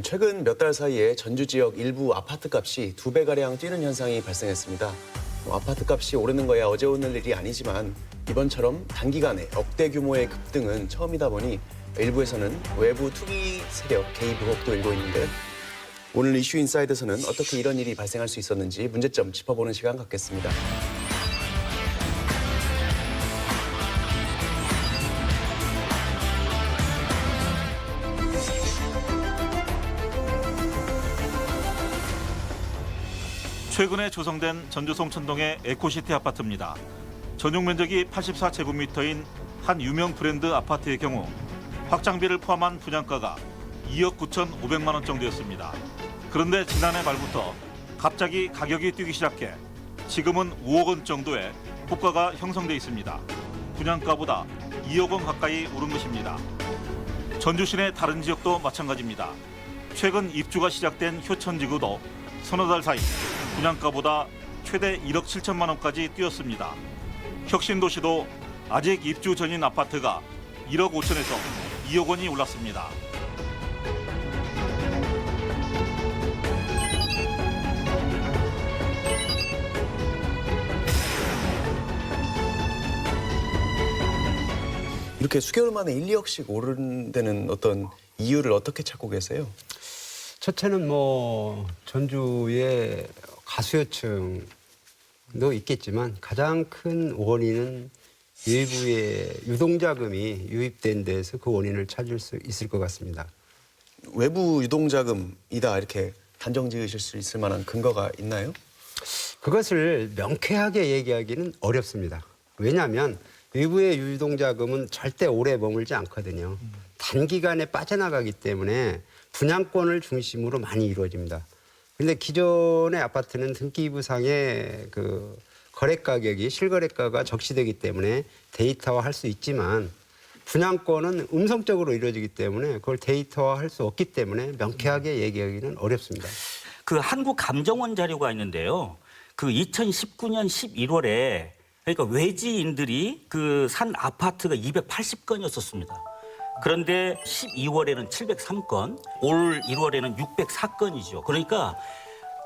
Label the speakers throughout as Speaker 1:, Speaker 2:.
Speaker 1: 최근 몇 달 사이에 전주 지역 일부 아파트 값이 2배가량 뛰는 현상이 발생했습니다. 아파트 값이 오르는 거야 어제 오늘 일이 아니지만 이번처럼 단기간에 억대 규모의 급등은 처음이다 보니 일부에서는 외부 투기 세력 개입 의혹도 일고 있는데 오늘 이슈 인사이드에서는 어떻게 이런 일이 발생할 수 있었는지 문제점 짚어보는 시간 갖겠습니다.
Speaker 2: 최근에 조성된 전주 송천동의 에코시티 아파트입니다. 전용 면적이 84제곱미터인 한 유명 브랜드 아파트의 경우 확장비를 포함한 분양가가 2억 9,500만 원 정도였습니다. 그런데 지난해 말부터 갑자기 가격이 뛰기 시작해 지금은 5억 원 정도의 호가가 형성돼 있습니다. 분양가보다 2억 원 가까이 오른 것입니다. 전주 시내 다른 지역도 마찬가지입니다. 최근 입주가 시작된 효천지구도 서너 달 사이 분양가보다 최대 1억 7천만 원까지 뛰었습니다. 혁신도시도 아직 입주 전인 아파트가 1억 5천에서 2억 원이 올랐습니다.
Speaker 1: 이렇게 수개월 만에 1, 2억씩 오른 데는 어떤 이유를 어떻게 찾고 계세요?
Speaker 3: 첫째는 전주의 가수요층도 있겠지만 가장 큰 원인은 일부의 유동자금이 유입된 데서 그 원인을 찾을 수 있을 것 같습니다.
Speaker 1: 외부 유동자금이다 이렇게 단정 지으실 수 있을 만한 근거가 있나요?
Speaker 3: 그것을 명쾌하게 얘기하기는 어렵습니다. 왜냐하면 외부의 유동자금은 절대 오래 머물지 않거든요. 단기간에 빠져나가기 때문에 분양권을 중심으로 많이 이루어집니다. 그런데 기존의 아파트는 등기부상의 그 거래 가격이 실거래가가 적시되기 때문에 데이터화할 수 있지만 분양권은 음성적으로 이루어지기 때문에 그걸 데이터화할 수 없기 때문에 명쾌하게 얘기하기는 어렵습니다.
Speaker 4: 그 한국감정원 자료가 있는데요. 그 2019년 11월에 그러니까 외지인들이 그 산 아파트가 280건이었었습니다. 그런데 12월에는 703건, 올 1월에는 604건이죠. 그러니까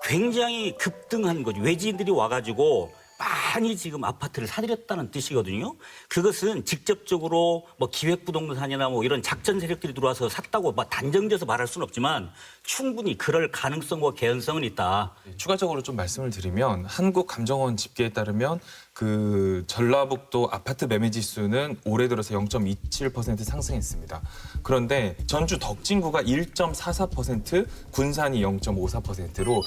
Speaker 4: 굉장히 급등한 거죠. 외지인들이 와가지고 많이 지금 아파트를 사들였다는 뜻이거든요. 그것은 직접적으로 기획부동산이나 이런 작전 세력들이 들어와서 샀다고 단정지어서 말할 수는 없지만 충분히 그럴 가능성과 개연성은 있다.
Speaker 5: 추가적으로 좀 말씀을 드리면 한국감정원 집계에 따르면 그 전라북도 아파트 매매 지수는 올해 들어서 0.27% 상승했습니다. 그런데 전주 덕진구가 1.44%, 군산이 0.54%로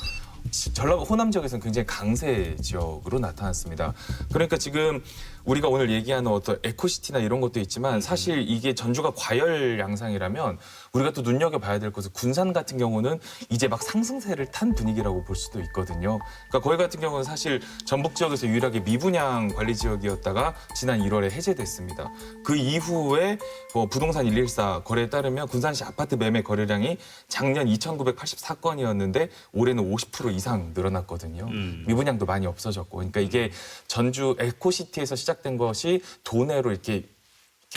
Speaker 5: 전라북 호남 지역에서는 굉장히 강세 지역으로 나타났습니다. 그러니까 지금 우리가 오늘 얘기하는 어떤 에코시티나 이런 것도 있지만 사실 이게 전주가 과열 양상이라면 우리가 또 눈여겨봐야 될 것은 군산 같은 경우는 이제 막 상승세를 탄 분위기라고 볼 수도 있거든요. 그러니까 거기 같은 경우는 사실 전북 지역에서 유일하게 미분양 관리 지역이었다가 지난 1월에 해제됐습니다. 그 이후에 부동산 114 거래에 따르면 군산시 아파트 매매 거래량이 작년 2,984건이었는데 올해는 50% 이상 늘어났거든요. 미분양도 많이 없어졌고. 그러니까 이게 전주 에코시티에서 시작된 것이 도내로 이렇게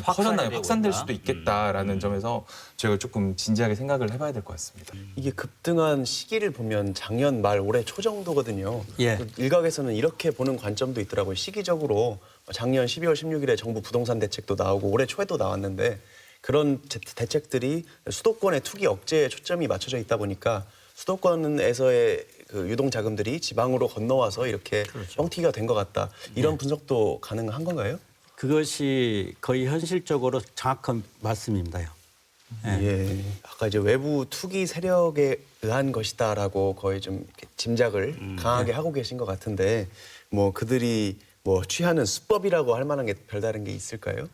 Speaker 5: 퍼졌나요? 확산될 수도 있겠다라는 점에서 저희가 조금 진지하게 생각을 해봐야 될 것 같습니다.
Speaker 1: 이게 급등한 시기를 보면 작년 말 올해 초 정도거든요.
Speaker 6: 예.
Speaker 1: 일각에서는 이렇게 보는 관점도 있더라고요. 시기적으로 작년 12월 16일에 정부 부동산 대책도 나오고 올해 초에도 나왔는데 그런 대책들이 수도권의 투기 억제에 초점이 맞춰져 있다 보니까 수도권에서의 그 유동 자금들이 지방으로 건너와서 이렇게 뻥튀기가 된 것 같다. 이런 분석도 가능한 건가요?
Speaker 6: 그것이 거의 현실적으로 정확한 말씀입니다요.
Speaker 1: 예. 아까 이제 외부 투기 세력에 의한 것이다라고 거의 좀 이렇게 짐작을 강하게 하고 계신 것 같은데 그들이 취하는 수법이라고 할 만한 게 별다른 게 있을까요?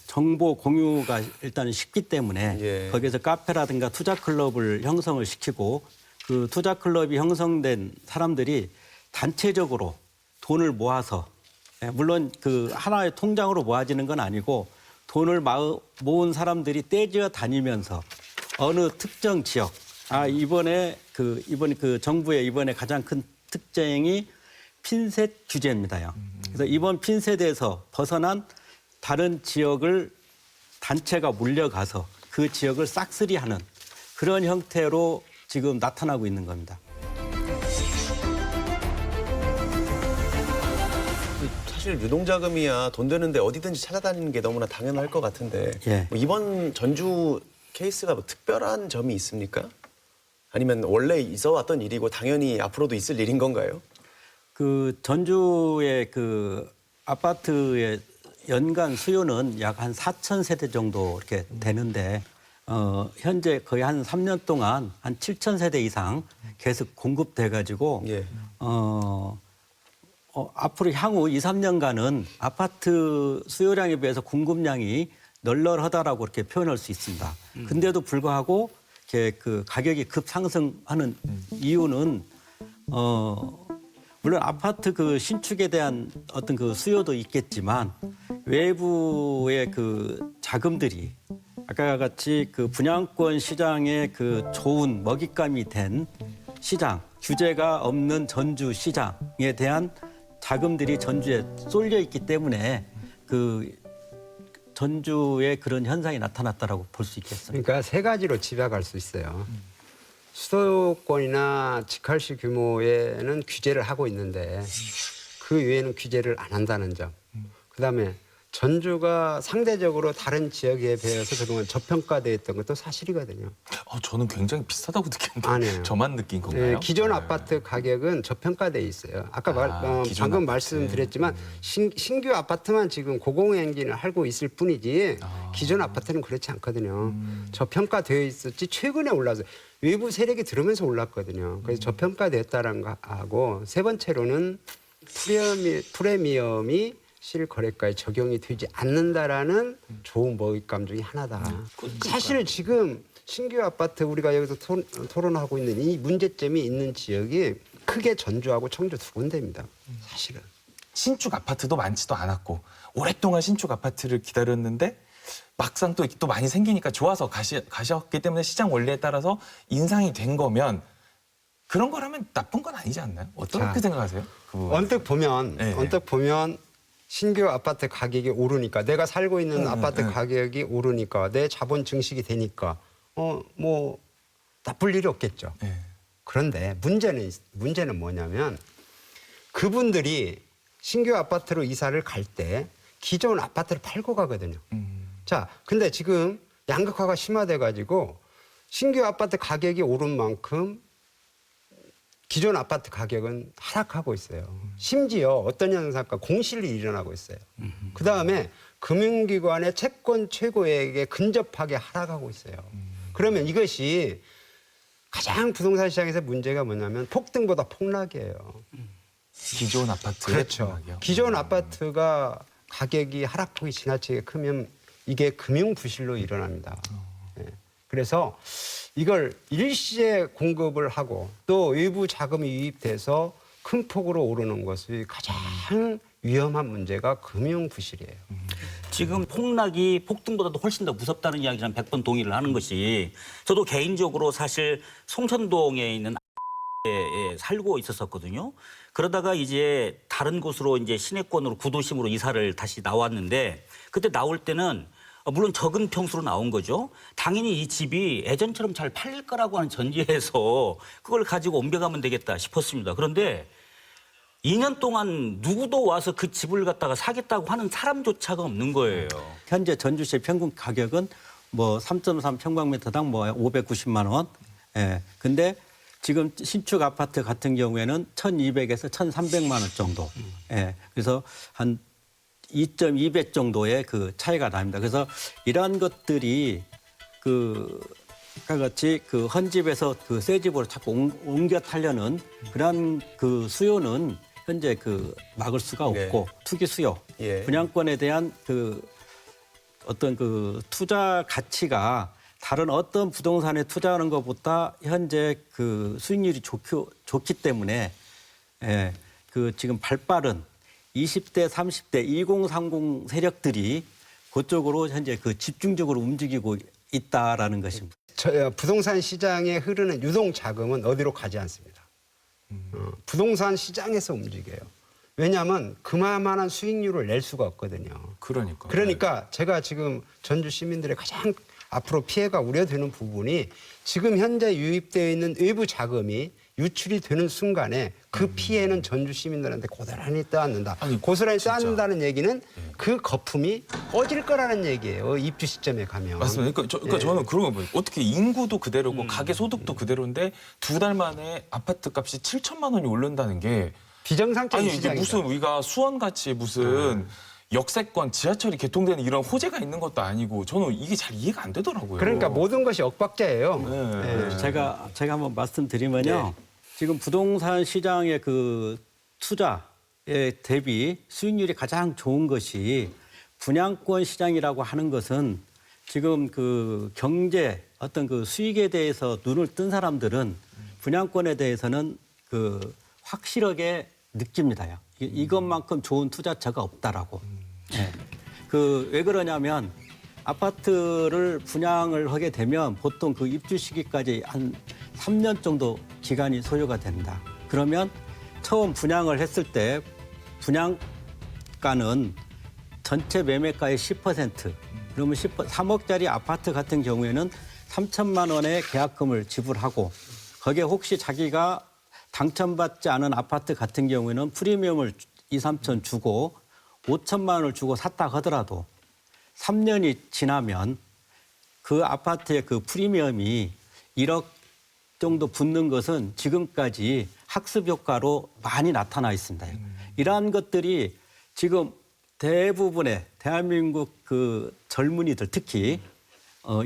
Speaker 6: 정보 공유가 일단 쉽기 때문에
Speaker 1: 예.
Speaker 6: 거기에서 카페라든가 투자 클럽을 형성을 시키고 그 투자 클럽이 형성된 사람들이 단체적으로 돈을 모아서 물론 그 하나의 통장으로 모아지는 건 아니고 돈을 모은 사람들이 떼지어 다니면서 어느 특정 지역 이번에 그 정부의 이번에 가장 큰 특징이 핀셋 규제입니다요. 그래서 이번 핀셋에서 벗어난 다른 지역을 단체가 물려가서 그 지역을 싹쓸이하는 그런 형태로 지금 나타나고 있는 겁니다.
Speaker 1: 사실 유동자금이야 돈 되는데 어디든지 찾아다니는 게 너무나 당연할 것 같은데
Speaker 6: 예.
Speaker 1: 뭐 이번 전주 케이스가 뭐 특별한 점이 있습니까? 아니면 원래 있어왔던 일이고 당연히 앞으로도 있을 일인 건가요?
Speaker 6: 그 전주의 그 아파트의 연간 수요는 약 한 4천 세대 정도 이렇게 되는데 현재 거의 한 3년 동안 한 7천 세대 이상 계속 공급돼 가지고
Speaker 1: 예.
Speaker 6: 앞으로 향후 2, 3년간은 아파트 수요량에 비해서 공급량이 널널하다라고 이렇게 표현할 수 있습니다. 근데도 불구하고 이렇게 그 가격이 급상승하는 이유는 물론 아파트 그 신축에 대한 어떤 그 수요도 있겠지만 외부의 그 자금들이 아까 같이 그 분양권 시장의 그 좋은 먹잇감이 된 시장, 규제가 없는 전주 시장에 대한 자금들이 전주에 쏠려 있기 때문에 그 전주에 그런 현상이 나타났다라고 볼 수 있겠습니다.
Speaker 3: 그러니까 세 가지로 집약할 수 있어요. 수도권이나 직할시 규모에는 규제를 하고 있는데 그 외에는 규제를 안 한다는 점. 그다음에 전주가 상대적으로 다른 지역에 비해서 그동안 저평가되어 있던 것도 사실이거든요.
Speaker 5: 저는 굉장히 비슷하다고 느꼈는데
Speaker 3: 아니에요.
Speaker 5: 저만 느낀 건가요?
Speaker 3: 기존
Speaker 5: 네.
Speaker 3: 아파트 가격은 저평가되어 있어요. 아까
Speaker 5: 기존
Speaker 3: 방금
Speaker 5: 아파트.
Speaker 3: 말씀드렸지만 신규 아파트만 지금 고공행진을 하고 있을 뿐이지 기존 아파트는 그렇지 않거든요. 저평가되어 있었지 최근에 올라서 외부 세력이 들어오면서 올랐거든요. 그래서 저평가됐다는 거하고 세 번째로는 프리미엄이 실거래가에 적용이 되지 않는다라는 좋은 먹잇감 중에 하나다. 사실 지금 신규 아파트 우리가 여기서 토론하고 있는 이 문제점이 있는 지역이 크게 전주하고 청주 두 군데입니다. 사실은.
Speaker 5: 신축 아파트도 많지도 않았고 오랫동안 신축 아파트를 기다렸는데 막상 또 많이 생기니까 좋아서 가셨기 때문에 시장 원리에 따라서 인상이 된 거면 그런 거라면 나쁜 건 아니지 않나요? 어떻게
Speaker 3: 자,
Speaker 5: 생각하세요? 그 부분.
Speaker 3: 언뜻 보면 신규 아파트 가격이 오르니까 내가 살고 있는 아파트 가격이 오르니까 내 자본 증식이 되니까 뭐 나쁠 일이 없겠죠.
Speaker 5: 네.
Speaker 3: 그런데 문제는 뭐냐면 그분들이 신규 아파트로 이사를 갈 때 기존 아파트를 팔고 가거든요. 자, 근데 지금 양극화가 심화돼 가지고 신규 아파트 가격이 오른 만큼 기존 아파트 가격은 하락하고 있어요. 심지어 어떤 현상과 공실이 일어나고 있어요. 그다음에 금융기관의 채권 최고액에 근접하게 하락하고 있어요. 그러면 이것이 가장 부동산 시장에서 문제가 뭐냐면 폭등보다 폭락이에요.
Speaker 5: 기존 아파트의
Speaker 3: 그렇죠.
Speaker 5: 폭락이요?
Speaker 3: 기존 아파트가 가격이 하락폭이 지나치게 크면 이게 금융 부실로 일어납니다. 네. 그래서 이걸 일시에 공급을 하고 또 외부 자금이 유입돼서 큰 폭으로 오르는 것이 가장 위험한 문제가 금융 부실이에요.
Speaker 4: 지금 폭락이 폭등보다도 훨씬 더 무섭다는 이야기랑 100번 동의를 하는 것이 저도 개인적으로 사실 송천동에 있는 에 살고 있었거든요. 그러다가 이제 다른 곳으로 이제 시내권으로 구도심으로 이사를 다시 나왔는데 그때 나올 때는 물론 적은 평수로 나온 거죠. 당연히 이 집이 예전처럼 잘 팔릴 거라고 하는 전제에서 그걸 가지고 옮겨가면 되겠다 싶었습니다. 그런데 2년 동안 누구도 와서 그 집을 갖다가 사겠다고 하는 사람조차가 없는 거예요.
Speaker 6: 현재 전주시의 평균 가격은 뭐 3.3 평방미터당 뭐 590만 원. 예. 근데 지금 신축 아파트 같은 경우에는 1,200에서 1,300만 원 정도. 예. 그래서 한 2.2배 정도의 그 차이가 납니다. 그래서 이러한 것들이 같이 그 헌집에서 그 새 집으로 자꾸 옮겨 타려는 그러한 그 수요는 현재 그 막을 수가 없고 투기 수요,
Speaker 1: 예.
Speaker 6: 분양권에 대한 그 어떤 그 투자 가치가 다른 어떤 부동산에 투자하는 것보다 현재 그 수익률이 좋기 때문에 그 지금 발빠른 20대, 30대, 2030 세력들이 그쪽으로 현재 그 집중적으로 움직이고 있다라는 것입니다.
Speaker 3: 부동산 시장에 흐르는 유동 자금은 어디로 가지 않습니다. 부동산 시장에서 움직여요. 왜냐하면 그만한 수익률을 낼 수가 없거든요.
Speaker 5: 그러니까.
Speaker 3: 그러니까 제가 지금 전주 시민들의 가장 앞으로 피해가 우려되는 부분이 지금 현재 유입되어 있는 외부 자금이 유출이 되는 순간에 그 피해는 전주 시민들한테 고스란히 떠안는다.
Speaker 5: 아니,
Speaker 3: 고스란히
Speaker 5: 진짜.
Speaker 3: 떠안는다는 얘기는 그 거품이 꺼질 거라는 얘기예요. 입주 시점에 가면.
Speaker 5: 맞습니다. 그러니까 저는 그런 거 보여요. 어떻게 인구도 그대로고 가계 소득도 그대로인데 2달 만에 아파트 값이 7천만 원이 오른다는 게
Speaker 3: 비정상적인
Speaker 5: 아니 이게
Speaker 3: 시장이다.
Speaker 5: 무슨 우리가 수원같이 무슨 역세권 지하철이 개통되는 이런 호재가 있는 것도 아니고 저는 이게 잘 이해가 안 되더라고요.
Speaker 3: 그러니까 모든 것이 엇박자예요.
Speaker 5: 네.
Speaker 6: 제가 한번 말씀드리면요. 지금 부동산 시장의 그 투자에 대비 수익률이 가장 좋은 것이 분양권 시장이라고 하는 것은 지금 그 경제 어떤 그 수익에 대해서 눈을 뜬 사람들은 분양권에 대해서는 그 확실하게 느낍니다요. 이것만큼 좋은 투자처가 없다라고. 네. 그 왜 그러냐면 아파트를 분양을 하게 되면 보통 그 입주 시기까지 한 3년 정도 기간이 소요가 된다. 그러면 처음 분양을 했을 때 분양가는 전체 매매가의 10%. 그러면 3억짜리 아파트 같은 경우에는 3천만 원의 계약금을 지불하고 거기에 혹시 자기가 당첨받지 않은 아파트 같은 경우에는 프리미엄을 2, 3천 주고 5천만 원을 주고 샀다 하더라도 3년이 지나면 그 아파트의 그 프리미엄이 1억 정도 붙는 것은 지금까지 학습 효과로 많이 나타나 있습니다. 이러한 것들이 지금 대부분의 대한민국 그 젊은이들 특히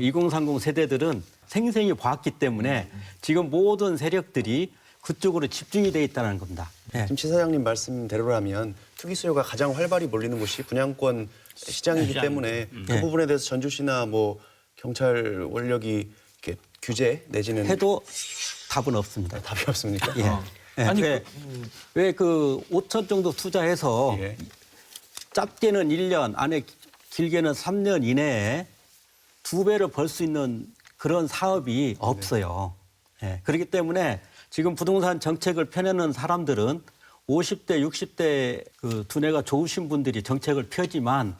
Speaker 6: 2030 세대들은 생생히 봤기 때문에 지금 모든 세력들이 그쪽으로 집중이 돼 있다는 겁니다. 네.
Speaker 1: 지금 지사장님 말씀대로라면 투기 수요가 가장 활발히 몰리는 곳이 분양권 시장이기 때문에 그
Speaker 6: 네.
Speaker 1: 부분에 대해서 전주시나 뭐 경찰 원력이 이렇게 규제 내지는
Speaker 6: 해도 답은 없습니다.
Speaker 1: 답이 없습니까?
Speaker 6: 예. 예.
Speaker 5: 아니,
Speaker 6: 왜 그 5천 정도 투자해서
Speaker 1: 예.
Speaker 6: 짧게는 1년 안에 길게는 3년 이내에 2배를 벌 수 있는 그런 사업이 없어요. 예. 그렇기 때문에 지금 부동산 정책을 펴내는 사람들은 50대, 60대 그 두뇌가 좋으신 분들이 정책을 펴지만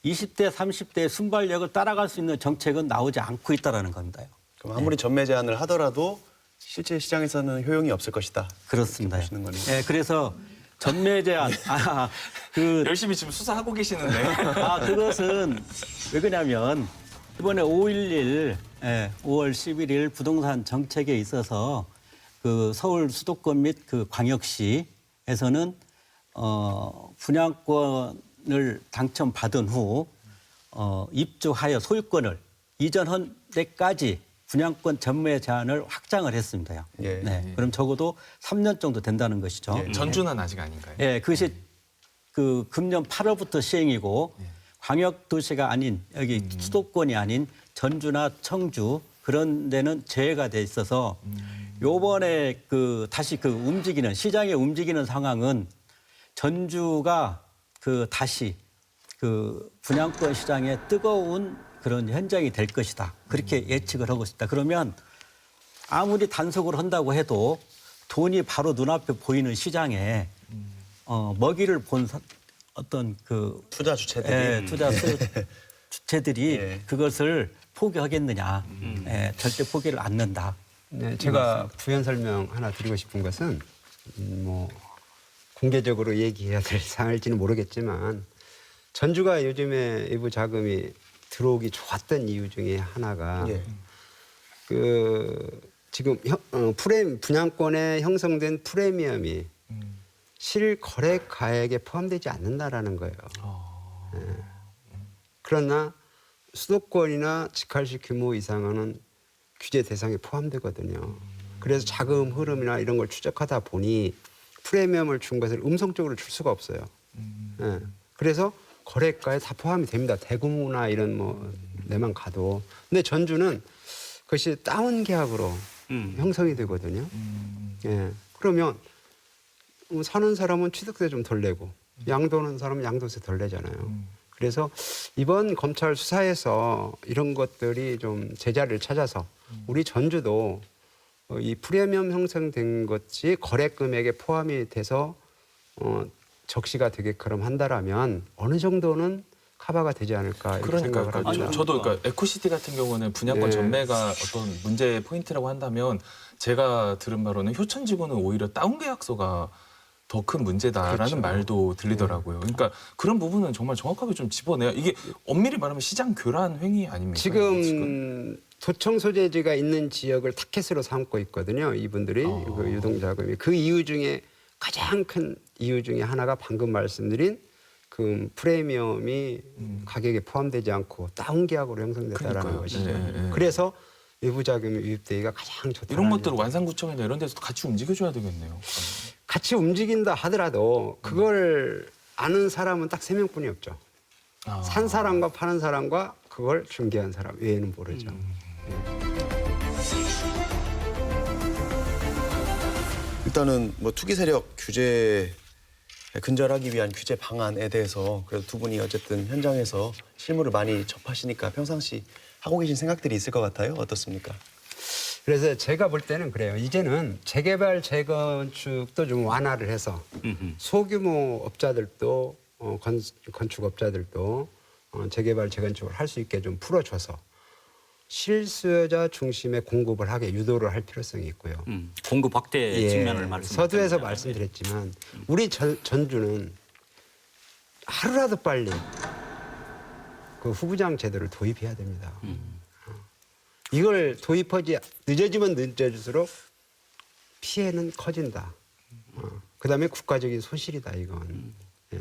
Speaker 6: 20대, 30대의 순발력을 따라갈 수 있는 정책은 나오지 않고 있다는 겁니다.
Speaker 1: 그럼 아무리 전매 제한을 하더라도 실제 시장에서는 효용이 없을 것이다.
Speaker 6: 그렇습니다.
Speaker 1: 이렇게 보시는 거네요.
Speaker 6: 예, 그래서 전매 제한, 그
Speaker 5: 열심히 지금 수사하고 계시는데
Speaker 6: 그것은 왜 그러냐면 이번에 5.11, 5월 11일 부동산 정책에 있어서 그 서울 수도권 및 그 광역시에서는 분양권을 당첨받은 후 입주하여 소유권을 이전한 데까지 분양권 전매 제한을 확장을 했습니다.
Speaker 1: 예.
Speaker 6: 네, 그럼 적어도 3년 정도 된다는 것이죠.
Speaker 1: 예.
Speaker 5: 전주는 아직 아닌가요?
Speaker 6: 예, 그것이 그 금년 8월부터 시행이고 광역 도시가 아닌 여기 수도권이 아닌 전주나 청주 그런 데는 제외가 돼 있어서 요번에 그 다시 그 움직이는 시장에 움직이는 상황은 전주가 그 다시 그 분양권 시장에 뜨거운 그런 현장이 될 것이다. 그렇게 예측을 하고 있습니다. 그러면 아무리 단속을 한다고 해도 돈이 바로 눈앞에 보이는 시장에 먹이를 본 어떤 그
Speaker 1: 투자 주체들이
Speaker 6: 투자 주체들이
Speaker 1: 예.
Speaker 6: 그것을 포기하겠느냐. 절대 포기를 않는다.
Speaker 3: 네, 제가 부연 설명 하나 드리고 싶은 것은 뭐 공개적으로 얘기해야 될 사항일지는 모르겠지만 전주가 요즘에 외부 자금이 들어오기 좋았던 이유 중에 하나가
Speaker 1: 예.
Speaker 3: 그 지금 분양권에 형성된 프리미엄이 실거래가액에 포함되지 않는다라는 거예요. 네. 그러나 수도권이나 직할시 규모 이상은 규제 대상에 포함되거든요. 그래서 자금 흐름이나 이런 걸 추적하다 보니 프리미엄을 준 것을 음성적으로 줄 수가 없어요. 네. 그래서 거래가에 다 포함이 됩니다. 대구나 이런 뭐 내만 가도. 근데 전주는 그것이 다운 계약으로 형성이 되거든요. 예. 그러면 사는 사람은 취득세 좀 덜 내고 양도하는 사람은 양도세 덜 내잖아요. 그래서 이번 검찰 수사에서 이런 것들이 좀 제자리를 찾아서 우리 전주도 이 프리미엄 형성된 것이 거래 금액에 포함이 돼서 적시가 되게끔 한다라면 어느 정도는 커버가 되지 않을까 이렇게 생각을
Speaker 5: 그러니까
Speaker 3: 합니다.
Speaker 5: 저도 그러니까 에코시티 같은 경우는 분양권
Speaker 3: 예.
Speaker 5: 전매가 어떤 문제의 포인트라고 한다면 제가 들은 바로는 효천지구는 오히려 다운 계약서가 더 큰 문제다라는
Speaker 3: 그렇죠.
Speaker 5: 말도 들리더라고요. 그러니까 그런 부분은 정말 정확하게 좀 짚어내야 이게 엄밀히 말하면 시장 교란 행위 아닙니까?
Speaker 3: 지금 도청 소재지가 있는 지역을 타켓으로 삼고 있거든요. 이분들이 그 유동자금이 그 이유 중에 가장 큰 이유 중에 하나가 방금 말씀드린 그 프리미엄이 가격에 포함되지 않고 다운 계약으로 형성됐다라는
Speaker 5: 그러니까요.
Speaker 3: 것이죠.
Speaker 5: 네, 네.
Speaker 3: 그래서 외부 자금이 유입되기가 가장 좋다.
Speaker 5: 이런 것들을 완산구청이나 이런 데서도 같이 움직여줘야 되겠네요.
Speaker 3: 같이 움직인다 하더라도 그걸 아는 사람은 딱 3명뿐이 없죠.
Speaker 5: 아.
Speaker 3: 산 사람과 파는 사람과 그걸 중개한 사람 외에는 모르죠.
Speaker 1: 일단은 뭐 투기 세력 규제 근절하기 위한 규제 방안에 대해서 그래도 두 분이 어쨌든 현장에서 실무를 많이 접하시니까 평상시 하고 계신 생각들이 있을 것 같아요. 어떻습니까?
Speaker 3: 그래서 제가 볼 때는 그래요. 이제는 재개발, 재건축도 좀 완화를 해서 소규모 업자들도 건축업자들도 재개발, 재건축을 할 수 있게 좀 풀어줘서 실수요자 중심의 공급을 하게 유도를 할 필요성이 있고요.
Speaker 4: 공급 확대 측면을 말씀.
Speaker 3: 서두에서 말씀드렸지만 우리 전주는 하루라도 빨리 그 후부장 제도를 도입해야 됩니다. 이걸 도입하지 늦어지면 늦어질수록 피해는 커진다. 그다음에 국가적인 손실이다 이건. 예.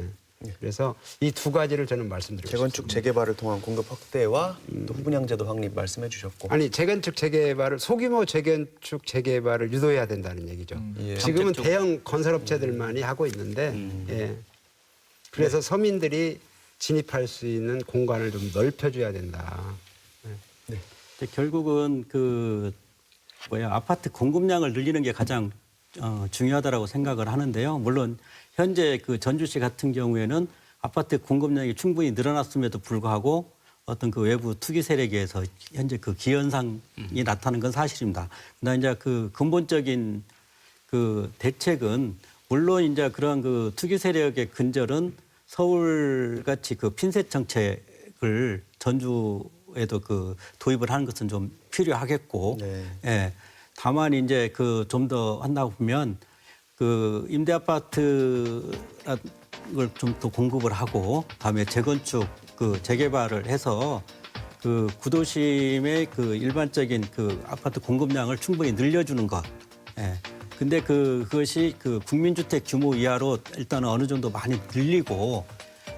Speaker 3: 그래서 이 두 가지를 저는 말씀드리고
Speaker 1: 재건축
Speaker 3: 싶습니다.
Speaker 1: 재개발을 통한 공급 확대와 또 후분양제도 확립 말씀해 주셨고
Speaker 3: 아니 재건축 재개발을 소규모 재건축 재개발을 유도해야 된다는 얘기죠.
Speaker 1: 예.
Speaker 3: 지금은
Speaker 4: 정책적-
Speaker 3: 대형 건설업체들만이 하고 있는데 예. 그래서 서민들이 진입할 수 있는 공간을 좀 넓혀줘야 된다.
Speaker 6: 근데 결국은 아파트 공급량을 늘리는 게 가장 중요하다라고 생각을 하는데요. 물론 현재 그 전주시 같은 경우에는 아파트 공급량이 충분히 늘어났음에도 불구하고 어떤 그 외부 투기 세력에 의해서 현재 그 기현상이 나타나는 건 사실입니다. 그러나 이제 그 근본적인 그 대책은 물론 이제 그러한 그 투기 세력의 근절은 서울같이 그 핀셋 정책을 전주에도 그 도입을 하는 것은 좀 필요하겠고,
Speaker 1: 네.
Speaker 6: 예. 다만 이제 그 좀 더 한다고 보면 그 임대 아파트를 좀 더 공급을 하고, 다음에 재건축 그 재개발을 해서 그 구도심의 그 일반적인 그 아파트 공급량을 충분히 늘려주는 것. 예. 근데 그것이 그 국민주택 규모 이하로 일단은 어느 정도 많이 늘리고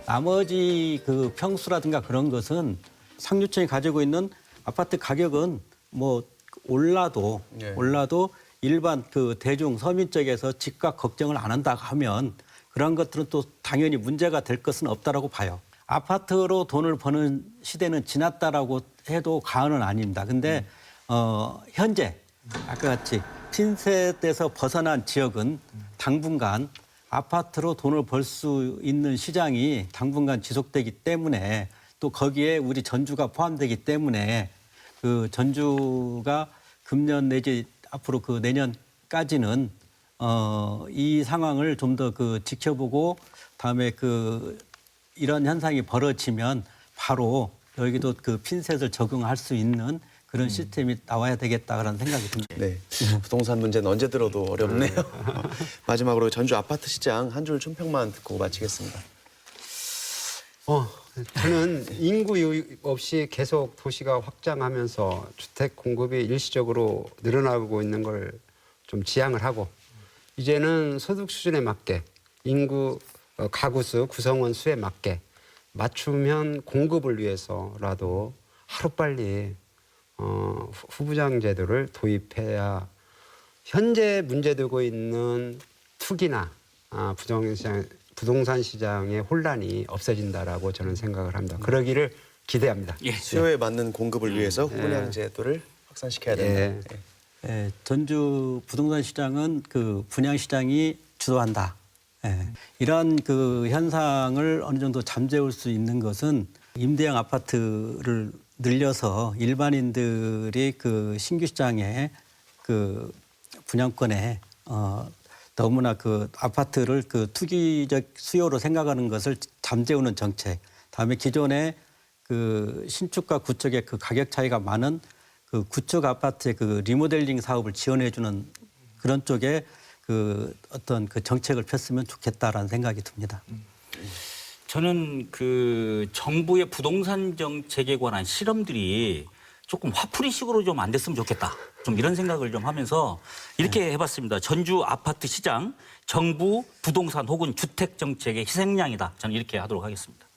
Speaker 6: 나머지 그 평수라든가 그런 것은 상류층이 가지고 있는 아파트 가격은 뭐 올라도 일반 그 대중 서민 쪽에서 집값 걱정을 안 한다 하면 그런 것들은 또 당연히 문제가 될 것은 없다라고 봐요. 아파트로 돈을 버는 시대는 지났다라고 해도 과언은 아닙니다. 근데 현재 아까 같이 핀셋에서 벗어난 지역은 당분간 아파트로 돈을 벌 수 있는 시장이 당분간 지속되기 때문에 또 거기에 우리 전주가 포함되기 때문에 그 전주가 금년 내지 앞으로 그 내년까지는 이 상황을 좀 더 그 지켜보고 다음에 그 이런 현상이 벌어지면 바로 여기도 그 핀셋을 적용할 수 있는 그런 시스템이 나와야 되겠다라는 생각이 듭니다.
Speaker 1: 네. 부동산 문제는 언제 들어도 어렵네요. 마지막으로 전주 아파트 시장 한 줄 총평만 듣고 마치겠습니다.
Speaker 3: 저는 인구 유입 없이 계속 도시가 확장하면서 주택 공급이 일시적으로 늘어나고 있는 걸 좀 지양을 하고 이제는 소득 수준에 맞게 인구 가구 수 구성원 수에 맞게 맞춤형 공급을 위해서라도 하루빨리 후부장 제도를 도입해야 현재 문제되고 있는 투기나 부동산 시장의 혼란이 없어진다라고 저는 생각을 합니다. 그러기를 기대합니다.
Speaker 4: 예.
Speaker 1: 수요에 맞는 공급을 위해서 후분양 제도를 확산시켜야 된다. 네.
Speaker 6: 예, 전주 부동산 시장은 그 분양 시장이 주도한다. 예, 이런 그 현상을 어느 정도 잠재울 수 있는 것은 임대형 아파트를 늘려서 일반인들이 그 신규 시장에 그 분양권에 너무나 그 아파트를 그 투기적 수요로 생각하는 것을 잠재우는 정책. 다음에 기존에 그 신축과 구축의 그 가격 차이가 많은 그 구축 아파트의 그 리모델링 사업을 지원해주는 그런 쪽에 그 어떤 그 정책을 폈으면 좋겠다라는 생각이 듭니다.
Speaker 4: 저는 그 정부의 부동산 정책에 관한 실험들이 조금 화풀이식으로 좀 안 됐으면 좋겠다. 좀 이런 생각을 좀 하면서 이렇게 해봤습니다. 전주 아파트 시장 정부 부동산 혹은 주택 정책의 희생양이다. 저는 이렇게 하도록 하겠습니다.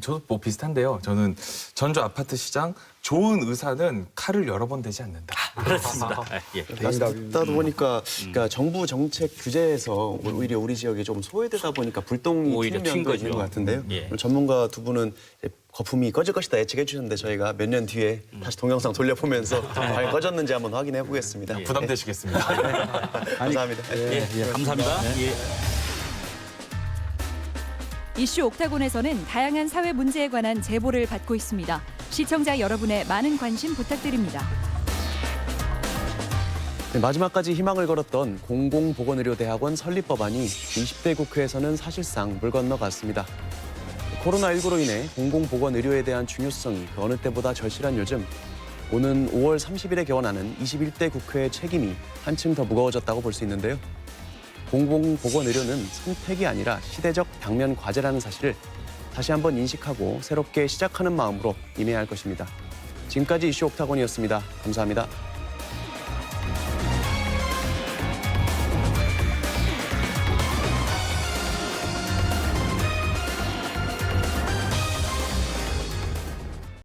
Speaker 5: 저도 뭐 비슷한데요. 저는 전주 아파트 시장 좋은 의사는 칼을 여러 번 대지 않는다.
Speaker 4: 그렇습니다. 예.
Speaker 1: 듣다 보니까 그러니까 정부 정책 규제에서 오히려 우리 지역에 좀 소외되다 보니까 불똥이
Speaker 4: 오히려
Speaker 1: 튄
Speaker 4: 튄
Speaker 1: 면도
Speaker 4: 거죠.
Speaker 1: 있는 것 같은데요.
Speaker 4: 예.
Speaker 1: 전문가 두 분은 이제 거품이 꺼질 것이다 예측해 주셨는데 저희가 몇 년 뒤에 다시 동영상 돌려보면서 과연 꺼졌는지 한번 확인해 보겠습니다.
Speaker 5: 부담되시겠습니다.
Speaker 1: 감사합니다.
Speaker 4: 예, 감사합니다. 예.
Speaker 7: 이슈 옥타곤에서는 다양한 사회 문제에 관한 제보를 받고 있습니다. 시청자 여러분의 많은 관심 부탁드립니다.
Speaker 1: 네, 마지막까지 희망을 걸었던 공공보건의료대학원 설립법안이 20대 국회에서는 사실상 물 건너갔습니다. 코로나19로 인해 공공보건의료에 대한 중요성이 그 어느 때보다 절실한 요즘 오는 5월 30일에 개원하는 21대 국회의 책임이 한층 더 무거워졌다고 볼 수 있는데요. 공공보건의료는 선택이 아니라 시대적 당면 과제라는 사실을 다시 한번 인식하고 새롭게 시작하는 마음으로 임해야 할 것입니다. 지금까지 이슈 옥타곤이었습니다. 감사합니다.